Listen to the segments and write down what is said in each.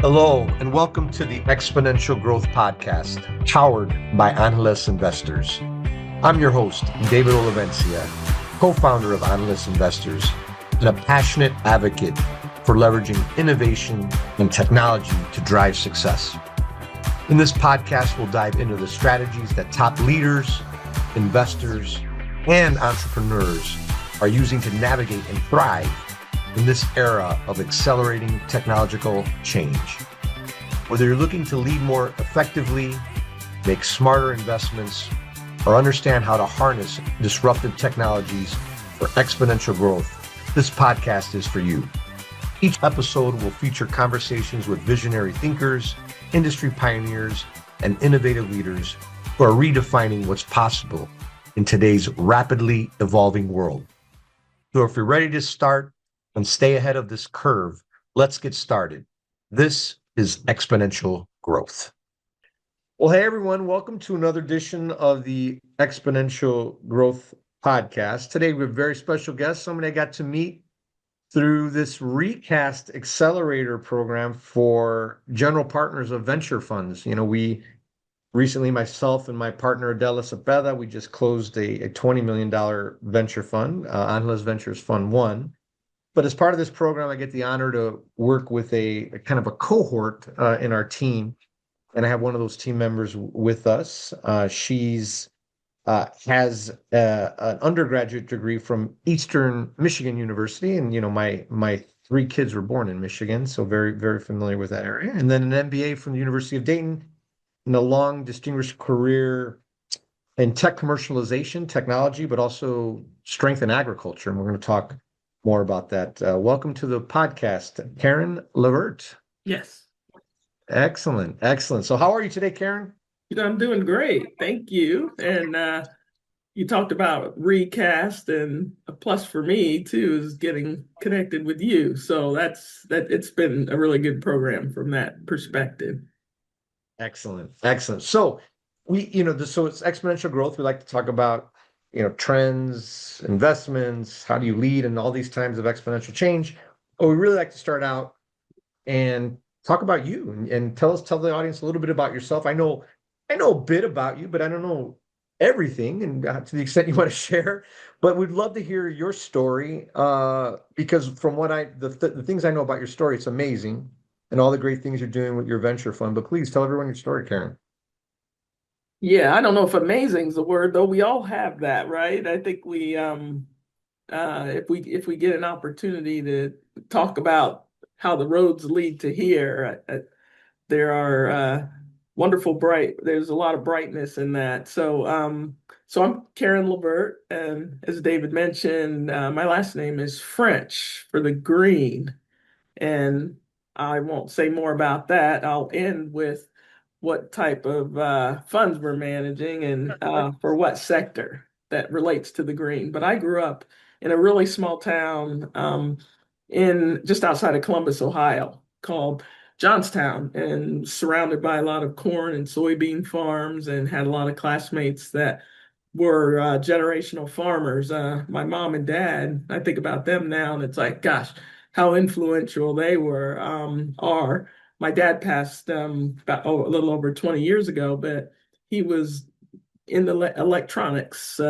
Hello, and welcome to the Exponential Growth Podcast, powered by Analyst Investors. I'm your host, David Olivencia, co-founder of Analyst Investors, and a passionate advocate for leveraging innovation and technology to drive success. In this podcast, we'll dive into the strategies that top leaders, investors, and entrepreneurs are using to navigate and thrive in this era of accelerating technological change. Whether you're looking to lead more effectively, make smarter investments, or understand how to harness disruptive technologies for exponential growth, this podcast is for you. Each episode will feature conversations with visionary thinkers, industry pioneers, and innovative leaders who are redefining what's possible in today's rapidly evolving world. So if you're ready to start and stay ahead of this curve, let's get started. This is Exponential Growth. Well, hey everyone, welcome to another edition of the Exponential Growth Podcast. Today we have a very special guest, somebody I got to meet through this Recast Accelerator program for general partners of venture funds. We recently, myself and my partner Adela Cepeda, we just closed a $20 million venture fund, Analyst Ventures Fund 1. But as part of this program, I get the honor to work with a kind of a cohort in our team. And I have one of those team members with us. She's has an undergraduate degree from Eastern Michigan University. And, my three kids were born in Michigan, so very, very familiar with that area. And then an MBA from the University of Dayton and a long distinguished career in tech commercialization, technology, but also strength in agriculture. And we're going to talk more about that. Welcome to the podcast, Karen LeVert. Yes. Excellent. So how are you today, Karen? I'm doing great. Thank you. And you talked about Recast, and a plus for me too is getting connected with you. So it's been a really good program from that perspective. Excellent. So so it's exponential growth. We like to talk about trends, investments, how do you lead in all these times of exponential change? But we really like to start out and talk about you and tell the audience a little bit about yourself. I know a bit about you, but I don't know everything, and to the extent you want to share, but we'd love to hear your story, because from what the things I know about your story, it's amazing, and all the great things you're doing with your venture fund. But please tell everyone your story, Karen. Yeah, I don't know if amazing is the word, though. We all have that, right? I think we if we get an opportunity to talk about how the roads lead to here, there are there's a lot of brightness in that. So so I'm Karen LeVert, and as David mentioned, my last name is French for the green, and I won't say more about that. I'll end with what type of funds we're managing and for what sector that relates to the green. But I grew up in a really small town in just outside of Columbus, Ohio, called Johnstown, and surrounded by a lot of corn and soybean farms, and had a lot of classmates that were generational farmers. My mom and dad, I think about them now, and it's like, gosh, how influential they are. My dad passed about a little over 20 years ago, but he was in the electronics.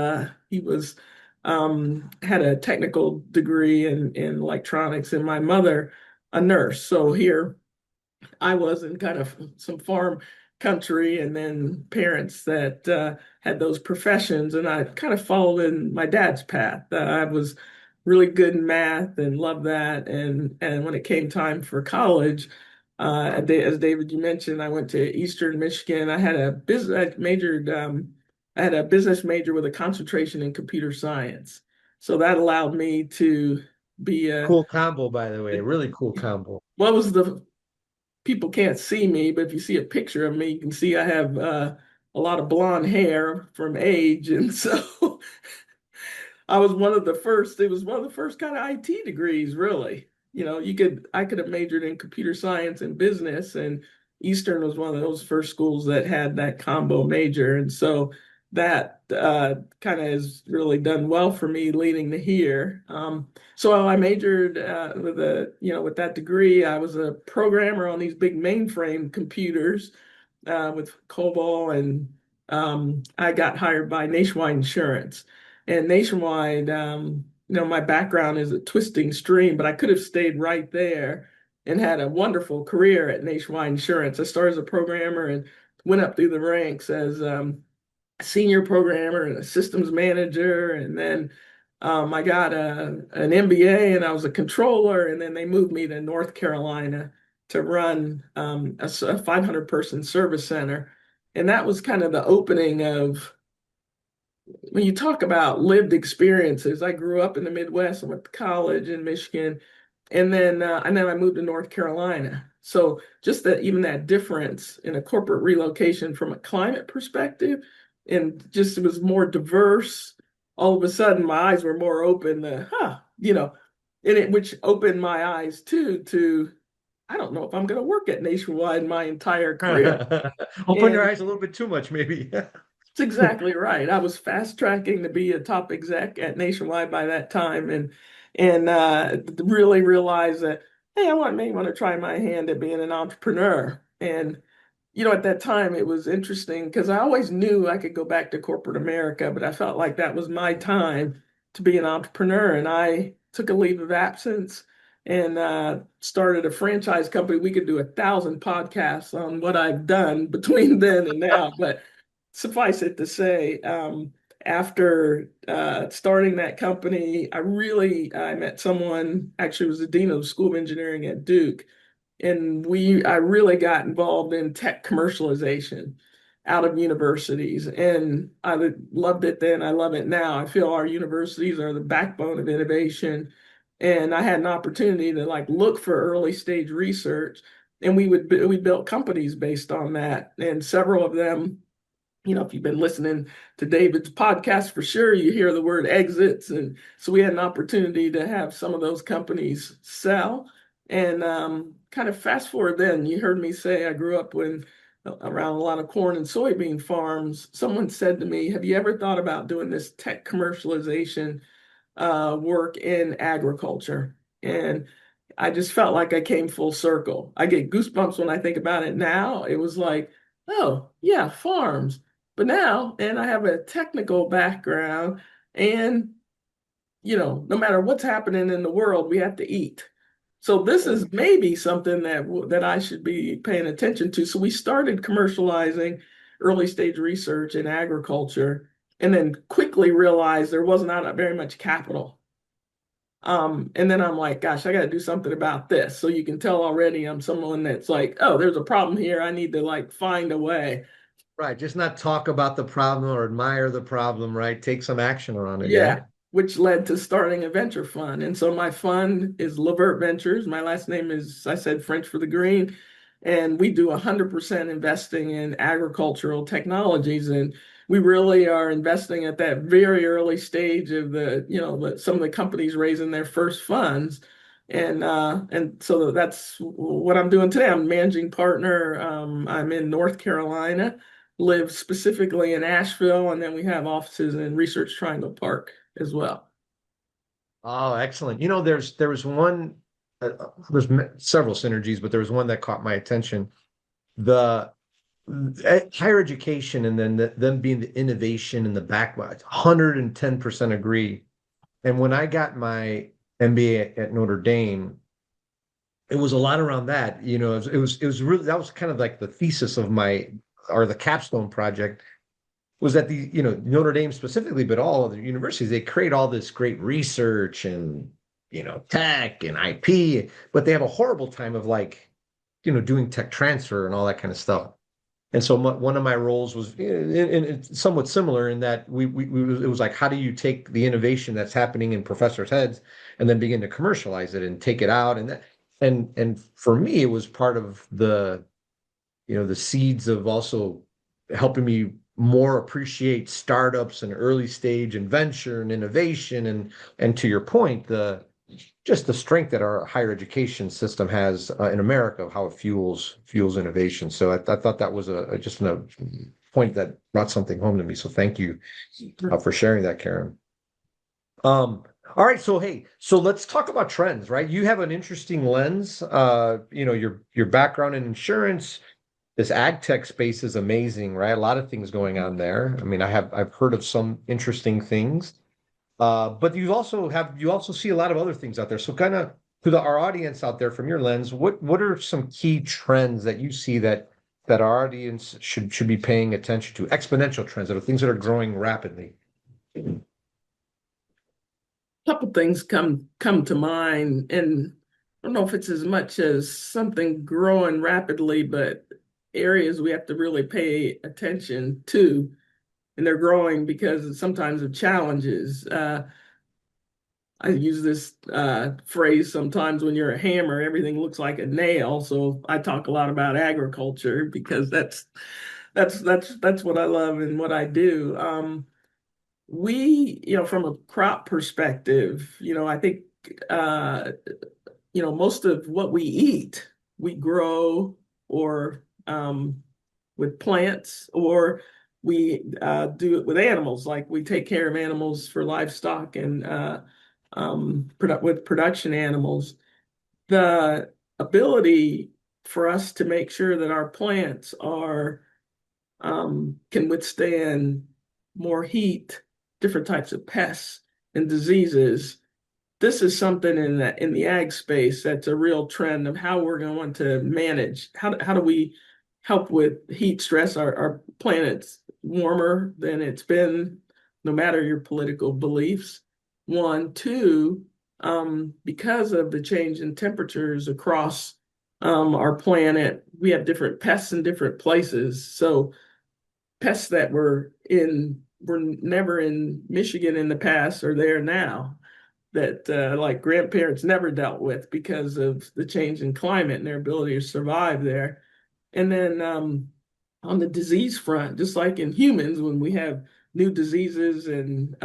He was had a technical degree in electronics, and my mother a nurse. So here I was in kind of some farm country, and then parents that had those professions, and I kind of followed in my dad's path. I was really good in math and loved that, and when it came time for college, as David, you mentioned, I went to Eastern Michigan. I had a business major with a concentration in computer science. So that allowed me to be a cool combo, by the way, really cool combo. What was people can't see me, but if you see a picture of me, you can see I have a lot of blonde hair from age. And so I was one of the first, it was one of the first kind of IT degrees, really. I could have majored in computer science and business, and Eastern was one of those first schools that had that combo major. And so that kind of has really done well for me leading to here. So I majored with that degree. I was a programmer on these big mainframe computers with COBOL, and I got hired by Nationwide Insurance. And Nationwide, my background is a twisting stream, but I could have stayed right there and had a wonderful career at Nationwide Insurance. I started as a programmer and went up through the ranks as senior programmer and a systems manager, and then I got an MBA and I was a controller, and then they moved me to North Carolina to run a 500-person service center, and that was kind of the opening of when you talk about lived experiences. I grew up in the Midwest. I went to college in Michigan, and then I moved to North Carolina. So just that, even that difference in a corporate relocation from a climate perspective, and just it was more diverse. All of a sudden, my eyes were more open to, and which opened my eyes too to, I don't know if I'm going to work at Nationwide my entire career. Open your And eyes a little bit too much, maybe. that's exactly right. I was fast tracking to be a top exec at Nationwide by that time, and really realized that, hey, may want to try my hand at being an entrepreneur. And at that time it was interesting because I always knew I could go back to corporate America, but I felt like that was my time to be an entrepreneur. And I took a leave of absence and started a franchise company. We could do 1,000 podcasts on what I've done between then and now, but suffice it to say, after starting that company, I met someone, actually was the dean of the School of Engineering at Duke, and I really got involved in tech commercialization out of universities, and I loved it then. I love it now. I feel our universities are the backbone of innovation, and I had an opportunity to look for early stage research, and we built companies based on that, and several of them. If you've been listening to David's podcast, for sure, you hear the word exits. And so we had an opportunity to have some of those companies sell. And kind of fast forward then, you heard me say I grew up around a lot of corn and soybean farms. Someone said to me, have you ever thought about doing this tech commercialization work in agriculture? And I just felt like I came full circle. I get goosebumps when I think about it now. It was like, oh, yeah, farms. But now, and I have a technical background, and no matter what's happening in the world, we have to eat. So this is maybe something that I should be paying attention to. So we started commercializing early stage research in agriculture, and then quickly realized there was not very much capital. And then I'm like, gosh, I got to do something about this. So you can tell already I'm someone that's like, oh, there's a problem here. I need to find a way. Right. Just not talk about the problem or admire the problem, right? Take some action around it. Yeah. Yeah, which led to starting a venture fund. And so my fund is LeVert Ventures. My last name is, I said, French for the green. And we do 100% investing in agricultural technologies. And we really are investing at that very early stage of some of the companies raising their first funds. And so that's what I'm doing today. I'm managing partner. I'm in North Carolina, live specifically in Asheville, and then we have offices in Research Triangle Park as well. Oh, excellent. There was one, there's several synergies, but there was one that caught my attention. The higher education and then them being the innovation in the backbone, 110% agree. And when I got my MBA at Notre Dame, it was a lot around that. It was really, that was kind of like the thesis of the capstone project, was that Notre Dame specifically, but all of the universities, they create all this great research and tech and IP, but they have a horrible time of doing tech transfer and all that kind of stuff. And so one of my roles was somewhat similar in that it was like, how do you take the innovation that's happening in professors' heads and then begin to commercialize it and take it out? And for me, it was part of the seeds of also helping me more appreciate startups and early stage and venture and innovation, and to your point, just the strength that our higher education system has in America, how it fuels innovation. So I thought that was just a point that brought something home to me. So thank you for sharing that, Karen. All right, so hey, so let's talk about trends, right? You have an interesting lens. Your background in insurance, this ag tech space is amazing, right? A lot of things going on there. I mean, I've heard of some interesting things. But you also see a lot of other things out there. So kind of our audience out there from your lens, what are some key trends that you see that our audience should be paying attention to? Exponential trends that are things that are growing rapidly. Couple things come to mind, and I don't know if it's as much as something growing rapidly, but areas we have to really pay attention to, and they're growing because sometimes of challenges. I use this phrase sometimes: when you're a hammer, everything looks like a nail. So I talk a lot about agriculture because that's what I love and what I do. From a crop perspective, I think, most of what we eat, we grow or with plants, or we do it with animals. Like we take care of animals for livestock and with production animals. The ability for us to make sure that our plants can withstand more heat, different types of pests and diseases. This is something in the ag space that's a real trend of how we're going to manage. How do we help with heat stress? Our planet's warmer than it's been, no matter your political beliefs. One, two, because of the change in temperatures across our planet, we have different pests in different places. So pests that were never in Michigan in the past are there now, that like grandparents never dealt with because of the change in climate and their ability to survive there. And then on the disease front, just like in humans, when we have new diseases, and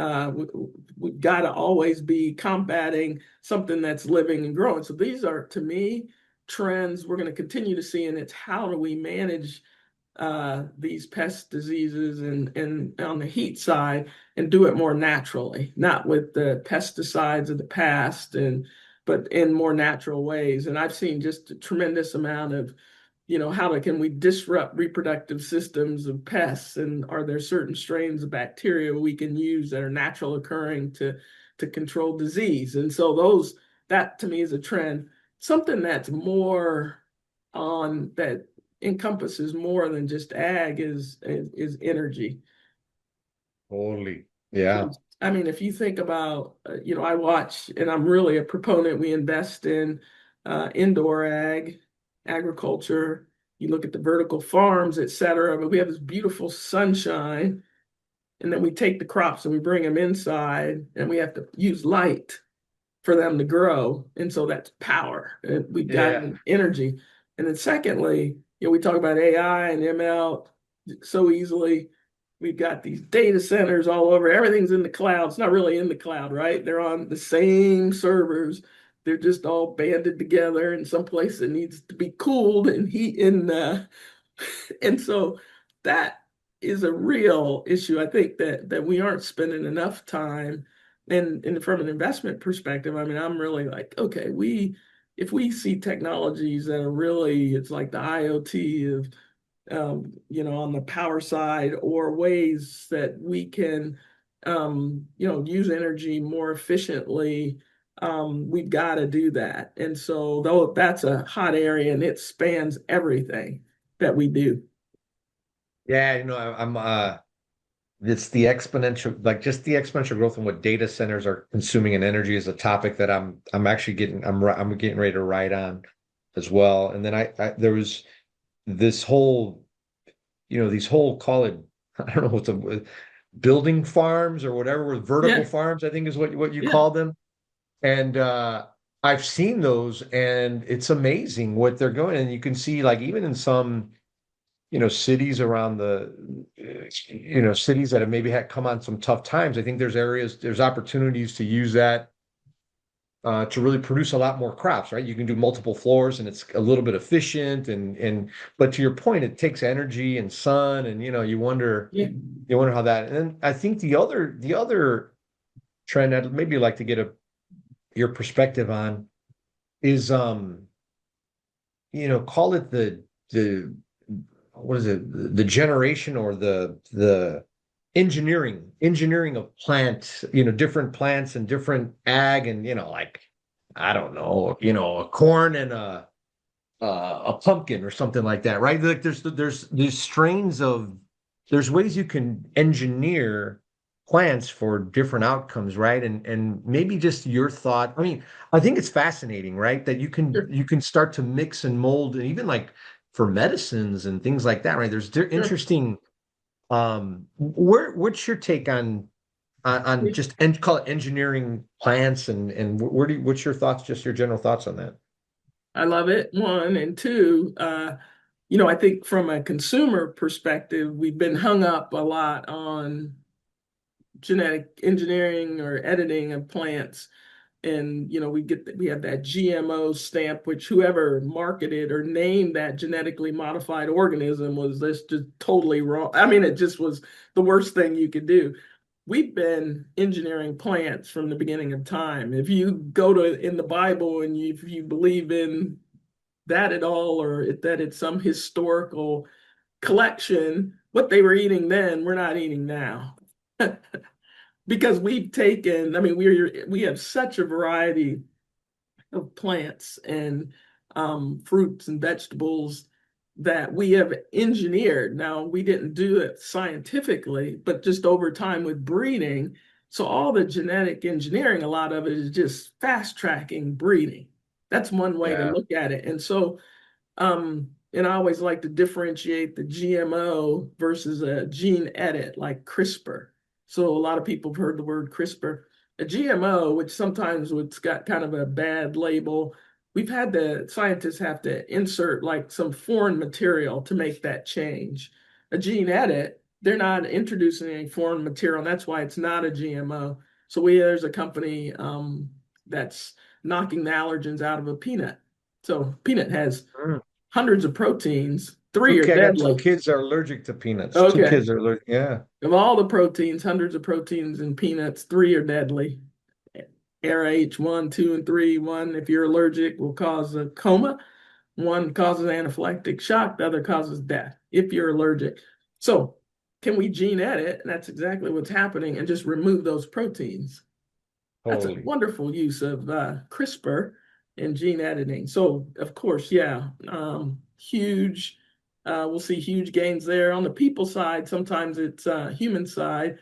we've got to always be combating something that's living and growing. So these are, to me, trends we're going to continue to see, and it's how do we manage these pest diseases and on the heat side, and do it more naturally, not with the pesticides of the past, but in more natural ways. And I've seen just a tremendous amount of, can we disrupt reproductive systems of pests, and are there certain strains of bacteria we can use that are natural occurring to control disease? And so that to me is a trend, something that's more on that encompasses more than just ag is energy. Totally. Yeah. I mean, if you think about, I watch, and I'm really a proponent. We invest in indoor agriculture. You look at the vertical farms, et cetera, but we have this beautiful sunshine, and then we take the crops and we bring them inside, and we have to use light for them to grow. And so that's power. And we've got energy. And then secondly, we talk about AI and ML so easily. We've got these data centers all over. Everything's in the cloud. It's not really in the cloud, right? They're on the same servers. They're just all banded together in some place that needs to be cooled and heat. And so that is a real issue. I think that we aren't spending enough time. And from an investment perspective, I mean, I'm really like, okay, if we see technologies that are really, it's like the IoT of, on the power side, or ways that we can, use energy more efficiently, we've got to do that. And so though that's a hot area, and it spans everything that we do. Yeah, it's the exponential, like just the exponential growth and what data centers are consuming in energy is a topic that I'm actually I'm getting ready to write on as well. And then there was this whole, these whole, call it, I don't know what's building farms or whatever, with vertical farms, I think is what you call them. And I've seen those, and it's amazing what they're going. And you can see, like, even in some cities around cities that have maybe had come on some tough times. I think there's opportunities to use that to really produce a lot more crops, right? You can do multiple floors and it's a little bit efficient but to your point, it takes energy and sun and Yeah, you wonder how that. And then I think the other trend I'd maybe like to get your perspective on is call it the what is it, the generation or the engineering of plants, different plants and different ag and like I don't know, a corn and a pumpkin or something like that, right? Like there's these strains of there's ways you can engineer plants for different outcomes, right? And maybe just your thought. I mean, I think it's fascinating, right? That sure, you can start to mix and mold, and even like for medicines and things like that, right? There's sure. interesting. What's your take on just call it engineering plants and what's your thoughts? Just your general thoughts on that? I love it. One and two, I think from a consumer perspective, we've been hung up a lot on genetic engineering or editing of plants. And we have that GMO stamp, which whoever marketed or named that genetically modified organism was just totally wrong. I mean, it just was the worst thing you could do. We've been engineering plants from the beginning of time. If you go to in the Bible and if you believe in that at all, or that it's some historical collection, what they were eating then, we're not eating now. Because we've taken, I mean, we have such a variety of plants and fruits and vegetables that we have engineered. Now, we didn't do it scientifically, but just over time with breeding. So all the genetic engineering, a lot of it is just fast tracking breeding. That's one way to Yeah. look at it. And so and I always like to differentiate the GMO versus a gene edit like CRISPR. So a lot of people have heard the word CRISPR. A GMO, which sometimes it's got kind of a bad label, we've had the scientists have to insert like some foreign material to make that change. A gene edit, they're not introducing any foreign material, and that's why it's not a GMO. So there's a company that's knocking the allergens out of a peanut. So peanut has Mm. hundreds of proteins. Three are Okay, I got two deadly. kids that are allergic to peanuts. Two Okay. kids are allergic. Yeah. Of all the proteins, hundreds of proteins in peanuts, three are deadly. RH1, 2, and 3. One, if you're allergic, will cause a coma. One causes anaphylactic shock. The other causes death if you're allergic. So, can we gene edit? And that's exactly what's happening, and just remove those proteins. That's a Totally. wonderful use of CRISPR in gene editing. So, of course, yeah, huge. We'll see huge gains there. On the people side, sometimes it's human side.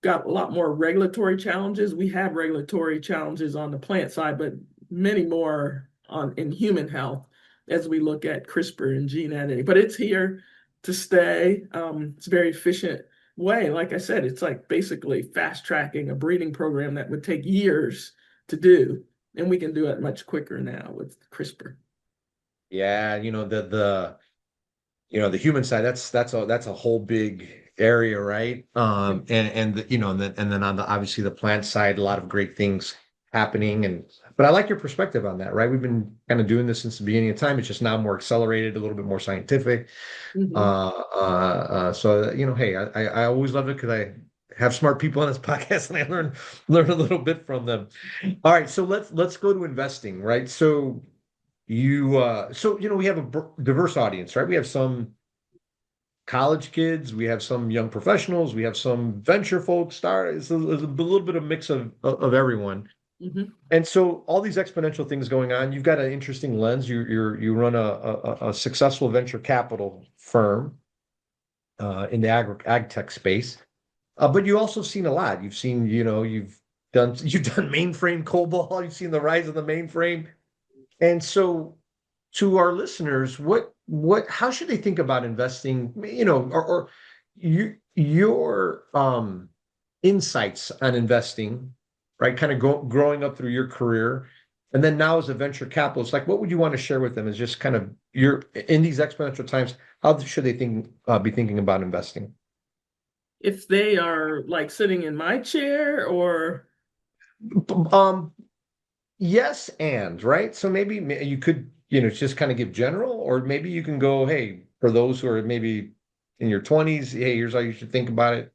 Got a lot more regulatory challenges. We have regulatory challenges on the plant side, but many more on in human health as we look at CRISPR and gene editing. But it's here to stay. It's a very efficient way. Like I said, it's like basically fast tracking a breeding program that would take years to do, and we can do it much quicker now with CRISPR. Yeah, the human side, that's a whole big area, right? And then on the obviously the plant side, a lot of great things happening. But I like your perspective on that, right? We've been kind of doing this since the beginning of time. It's just now more accelerated, a little bit more scientific. Mhm. So hey, I always love it because I have smart people on this podcast and I learn a little bit from them. All right, so let's go to investing, right? We have a diverse audience, right? We have some college kids, we have some young professionals, we have some venture folks. It's a little bit of mix of everyone. Mhm. And so all these exponential things going on, you've got an interesting lens. You run a successful venture capital firm in the ag tech space, but you also seen a lot. You've seen, you've done mainframe COBOL. You've seen the rise of the mainframe. And so, to our listeners, how should they think about investing? Or your insights on investing, right? Kind of growing up through your career, and then now as a venture capitalist, like what would you want to share with them? Is just kind of your in these exponential times, how should they be thinking about investing? If they are like sitting in my chair or Um, Yes, and right. So maybe you could, just kind of give general, or maybe you can go, hey, for those who are maybe in your 20s, hey, here's how you should think about it.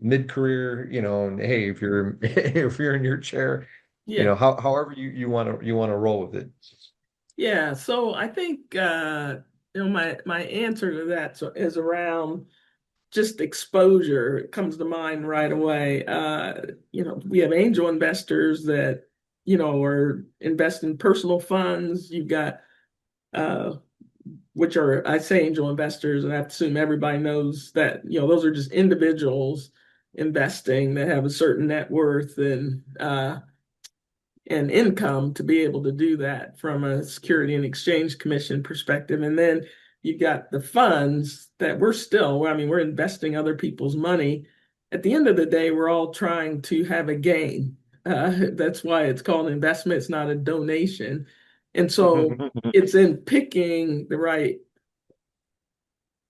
Mid-career, and hey, if you're if you're in your chair, Yeah. however you want to roll with it. Yeah. So I think my answer to that is around just exposure. It comes to mind right away. We have angel investors that, are invest in personal funds. You've got uh which are, I say angel investors, and I assume everybody knows that, those are just individuals investing that have a certain net worth and income to be able to do that from a Security and Exchange Commission perspective. And then you've got the funds that we're investing other people's money. At the end of the day, we're all trying to have a gain. That's why it's called investment. It's not a donation. And so it's in picking the right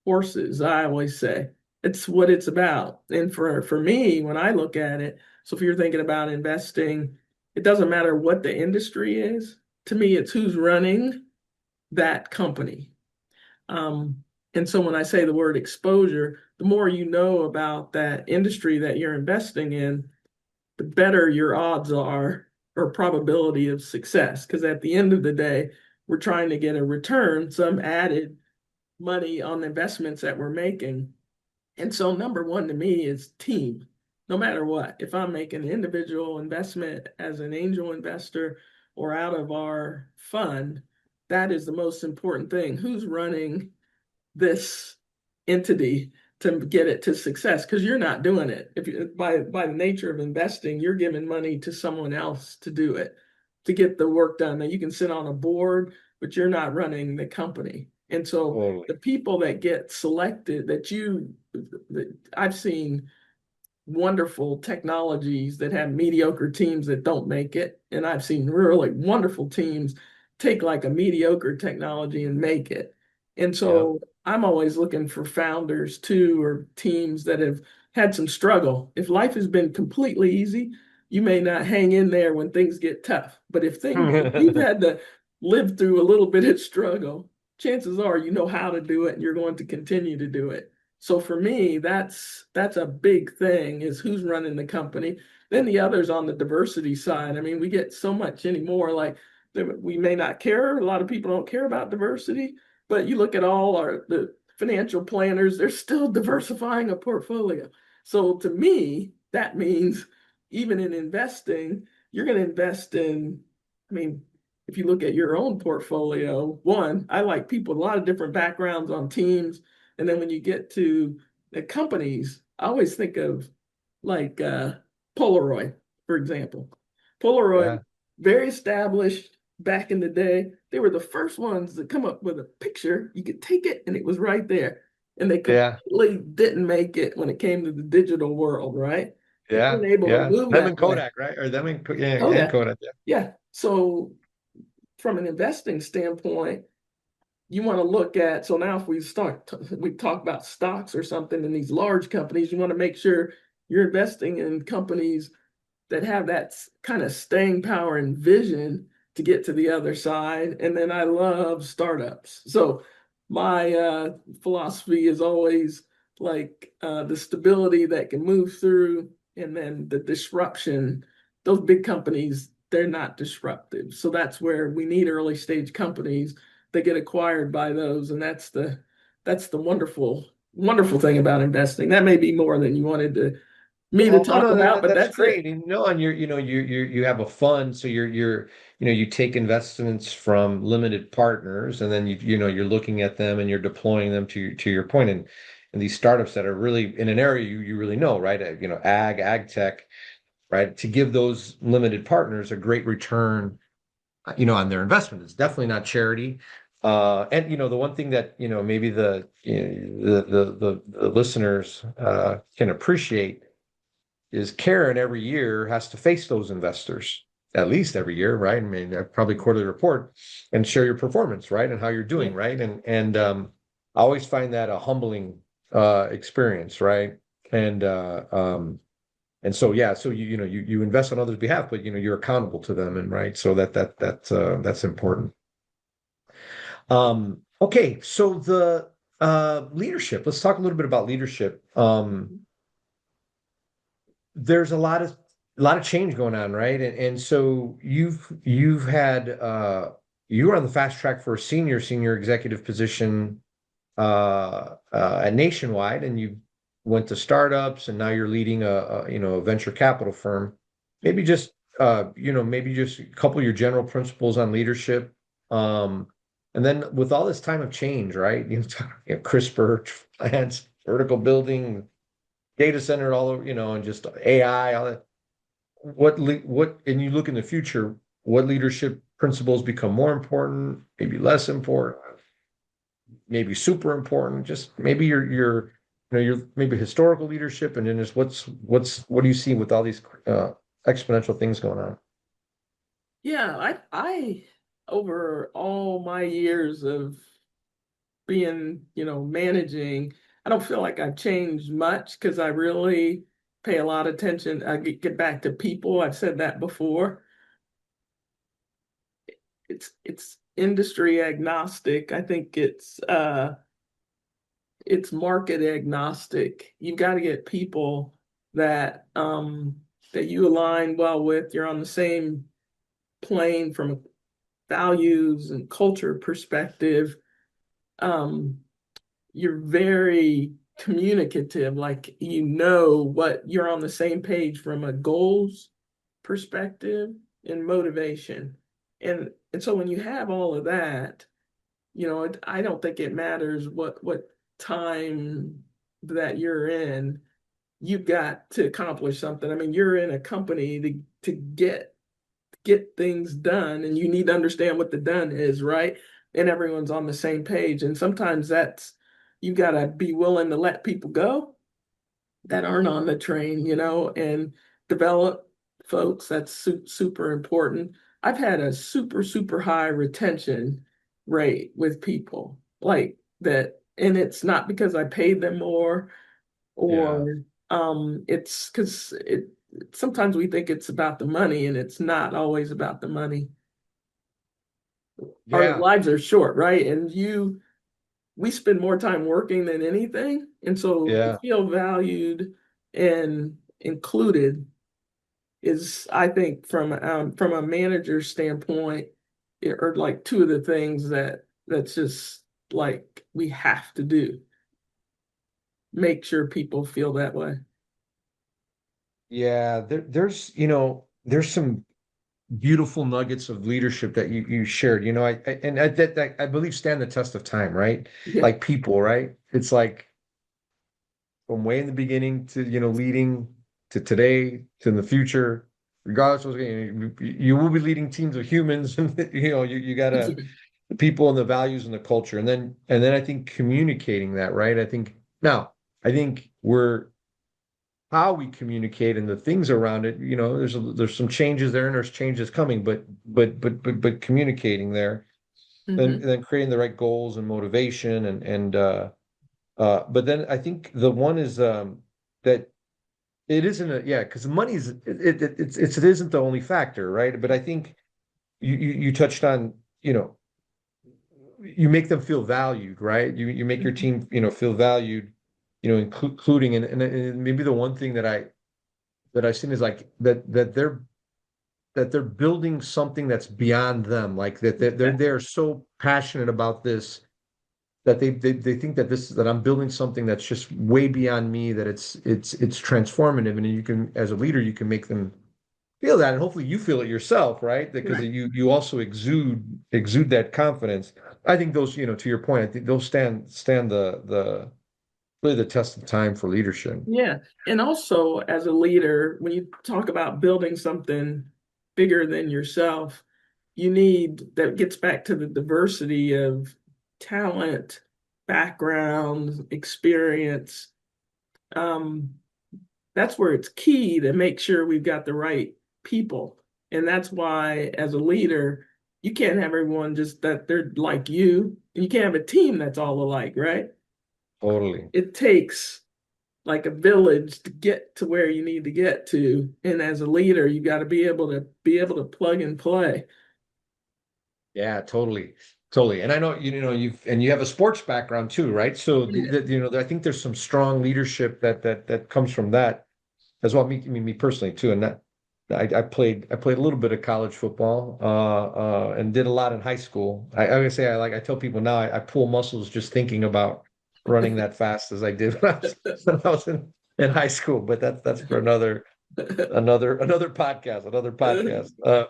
horses, I always say. It's what it's about. And for me, when I look at it, so if you're thinking about investing, it doesn't matter what the industry is. To me, it's who's running that company. Um, and so when I say the word exposure, the more you know about that industry that you're investing in, the better your odds are or probability of success. Because at the end of the day, we're trying to get a return, some added money on the investments that we're making. And so number one to me is team, no matter what. If I'm making an individual investment as an angel investor or out of our fund, that is the most important thing. Who's running this entity to get it to success? Because you're not doing it. If you, by the nature of investing, you're giving money to someone else to do it, to get the work done. Now you can sit on a board, but you're not running the company. And so Totally. the people that get selected that I've seen wonderful technologies that have mediocre teams that don't make it. And I've seen really wonderful teams take like a mediocre technology and make it. And Yeah. so I'm always looking for founders too, or teams that have had some struggle. If life has been completely easy, you may not hang in there when things get tough. But if you've had to live through a little bit of struggle, chances are you know how to do it and you're going to continue to do it. So for me, that's a big thing is who's running the company. Then the others on the diversity side. I mean, we get so much anymore. Like we may not care. A lot of people don't care about diversity, but you look at all the financial planners, they're still diversifying a portfolio. So to me, that means even in investing, you're going to invest in, I mean, if you look at your own portfolio, one, I like people, a lot of different backgrounds on teams. And then when you get to the companies, I always think of like Polaroid, for example. Polaroid, Yeah. very established back in the day. They were the first ones to come up with a picture. You could take it and it was right there. And they Yeah. completely didn't make it when it came to the digital world, right? They Yeah. weren't able to Yeah. move Them that and way. Kodak, right? Or them and yeah, and Kodak. Kodak. Yeah. Yeah. So from an investing standpoint, you want to look at, so now if we talk about stocks or something in these large companies, you want to make sure you're investing in companies that have that kind of staying power and vision to get to the other side. And then I love startups. So my philosophy is always like the stability that can move through, and then the disruption. Those big companies, they're not disruptive. So that's where we need early stage companies that get acquired by those. And that's the wonderful thing about investing. That may be more than you wanted me to Oh talk no, about, but that's that's it. great. And and you have a fund, so you take investments from limited partners, and then you're looking at them and you're deploying them to your point, and these startups that are really in an area you really know, right? AgTech, right? To give those limited partners a great return, on their investment. It's definitely not charity. And the one thing that maybe the listeners can appreciate is Karen every year has to face those investors at least every year, right? I mean, probably quarterly report and share your performance, right, and how you're Yeah. doing, right? And I always find that a humbling experience, right? And And so, yeah, so you invest on others' behalf, but you're accountable to them, and right, so that's important. Okay, so the leadership. Let's talk a little bit about leadership. There's a lot of change going on, right? And so you've had you were on the fast track for a senior executive position at Nationwide, and you went to startups, and now you're leading a venture capital firm. Maybe just maybe just a couple of your general principles on leadership. Um, and then with all this time of change, right? CRISPR plants, vertical building, data center, all over, and just AI, all that. And you look in the future, what leadership principles become more important, maybe less important, maybe super important, just maybe your maybe historical leadership, and then just what do you see with all these exponential things going on? Yeah, I over all my years of being, managing, I don't feel like I've changed much because I really pay a lot of attention. I get back to people. I've said that before. It's industry agnostic. I think it's market agnostic. You've got to get people that you align well with. You're on the same plane from a values and culture perspective. Um, you're very communicative, like what you're on the same page from a goals perspective and motivation. And so when you have all of that, I don't think it matters what time that you're in. You've got to accomplish something. I mean, you're in a company to get things done, and you need to understand what the done is, right? And everyone's on the same page. And sometimes you got to be willing to let people go that aren't on the train, and develop folks. That's super important. I've had a super high retention rate with people like that. And it's not because I paid them more, Yeah, or it's because sometimes we think it's about the money, and it's not always about the money. Our yeah, lives are short, right? And we spend more time working than anything. And so to yeah, feel valued and included is, I think, from a manager standpoint, are like two of the things that's just like we have to do. Make sure people feel that way. yeah. There's some beautiful nuggets of leadership that you shared. That I believe stand the test of time, right? Yeah. Like people, right? It's like from way in the beginning to leading to today to in the future, regardless of you will be leading teams of humans, and you gotta the people and the values and the culture, and then I think communicating that, right? I think we're how we communicate and the things around it. There's some changes there, and there's changes coming, but communicating there, and Hmm. then creating the right goals and motivation, but then I think the one is that it isn't because money is it isn't the only factor, right? But I think you touched on, you make them feel valued, right? You make your team, feel valued, including, and maybe the one thing that I've seen is like that they're building something that's beyond them, like that they're so passionate about this that they think that I'm building something that's just way beyond me, that it's transformative, and you can, as a leader, you can make them feel that, and hopefully you feel it yourself, right? Because Right. you also exude that confidence. I think those, to your point, I think those stand the really the test of time for leadership. Yeah. And also, as a leader, when you talk about building something bigger than yourself, that gets back to the diversity of talent, background, experience. Um, that's where it's key to make sure we've got the right people. And that's why, as a leader, you can't have everyone just that they're like you. You can't have a team that's all alike, right? Totally. It takes like a village to get to where you need to get to. And as a leader, you got to be able to plug and play. Yeah, totally. Totally. And I know, you have a sports background too, right? So I think there's some strong leadership that comes from that as well. Me personally too. And that I played a little bit of college football, and did a lot in high school. I would say I tell people now I pull muscles just thinking about running that fast as I did when I was in high school. But that's for another podcast, another podcast.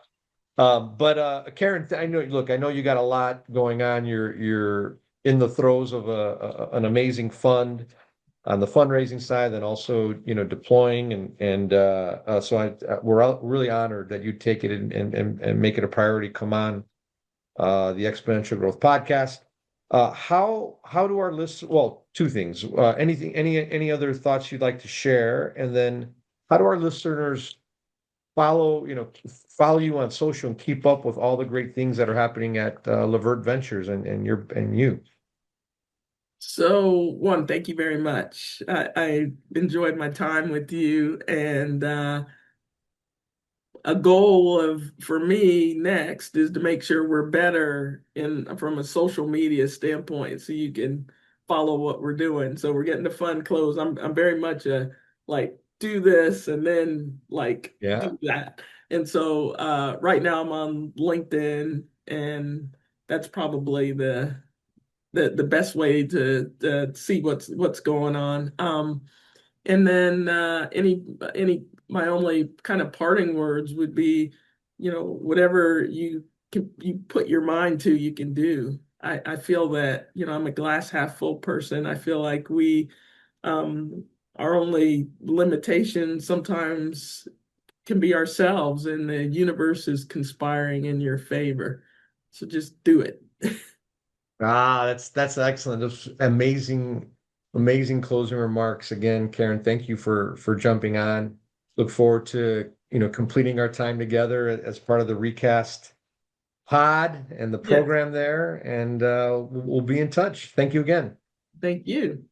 But Karen, I know you got a lot going on. You're in the throes of an amazing fund on the fundraising side, and also deploying, and so we're really honored that you take it and make it a priority. Come on, the Exponential Growth Podcast. How do our listeners? Well, two things. Any other thoughts you'd like to share, and then how do our listeners follow you on social and keep up with all the great things that are happening at LeVert Ventures and you? So, one, thank you very much. I enjoyed my time with you, and a goal of for me next is to make sure we're better in from a social media standpoint, so you can follow what we're doing. So we're getting the fund close. I'm very much a like do this and then like Yeah. do that. And so right now I'm on LinkedIn, and that's probably the best way to see what's going on. And then any my only kind of parting words would be, whatever you put your mind to, you can do. I feel that, I'm a glass half full person. I feel like we our only limitation sometimes can be ourselves, and the universe is conspiring in your favor. So just do it. That's excellent. Those amazing closing remarks. Again, Karen, thank you for jumping on. Look forward to completing our time together as part of the Recast pod and the Yes. program there, and we'll be in touch. Thank you again. Thank you.